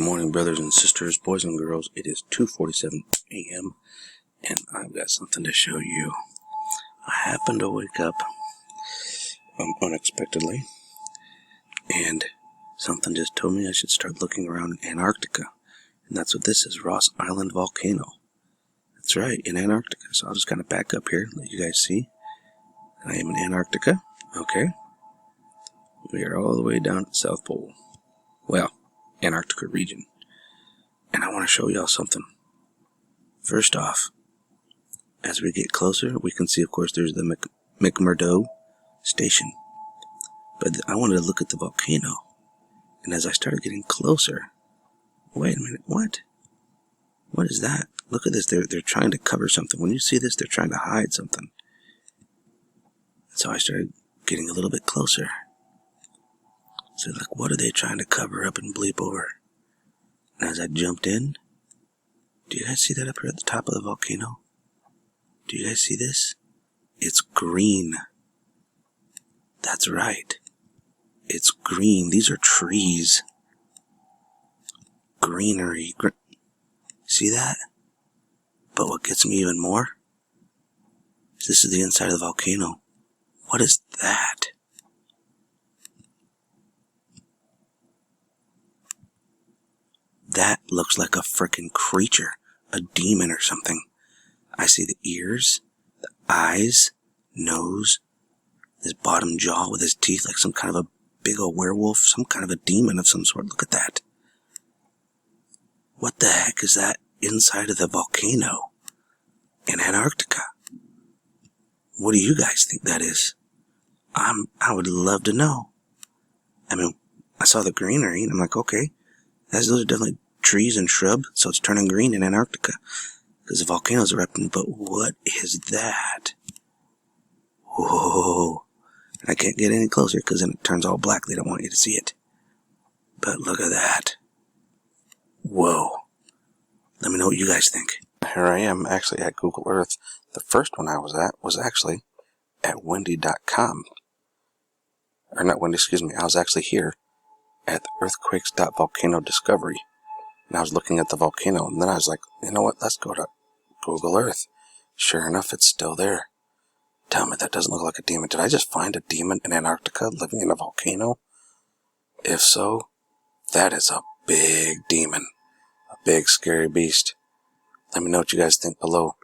Good morning, brothers and sisters, boys and girls. It is 2:47 a.m. and I've got something to show you. I happened to wake up unexpectedly, and something just told me I should start looking around Antarctica. And that's what this is, Ross Island Volcano. That's right, in Antarctica. So I'll just kind of back up here, let you guys see. I am in Antarctica. Okay. We are all the way down at the South Pole. Well, Antarctica region. And I want to show y'all something. First off, as we get closer, we can see, of course, there's the McMurdo station. But I wanted to look at the volcano. And as I started getting closer, wait a minute, what? What is that? Look at this, they're trying to cover something. When you see this, they're trying to hide something. So I started getting a little bit closer. So like, what are they trying to cover up and bleep over? And as I jumped in, do you guys see that up here at the top of the volcano? Do you guys see this? It's green. That's right. It's green. These are trees. Greenery. See that? But what gets me even more is this is the inside of the volcano. What is that? That looks like a frickin' creature, a demon or something. I see the ears, the eyes, nose, his bottom jaw with his teeth like some kind of a big old werewolf, some kind of a demon of some sort. Look at that. What the heck is that inside of the volcano in Antarctica? What do you guys think that is? I would love to know. I mean, I saw the greenery and I'm like, okay, those are definitely trees and shrub, so it's turning green in Antarctica because the volcano's erupting. But what is that? Whoa! And I can't get any closer because then it turns all black. They don't want you to see it. But look at that. Whoa! Let me know what you guys think. Here I am, actually at Google Earth. The first one I was at was actually at Wendy.com. Or not Wendy, excuse me. I was actually here at the earthquakes.volcano discovery. And I was looking at the volcano, and then I was like, you know what, let's go to Google Earth. Sure enough, it's still there. Tell me that doesn't look like a demon. Did I just find a demon in Antarctica living in a volcano? If so, that is a big demon. A big scary beast. Let me know what you guys think below.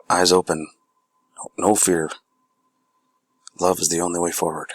Eyes open. No fear. Love is the only way forward.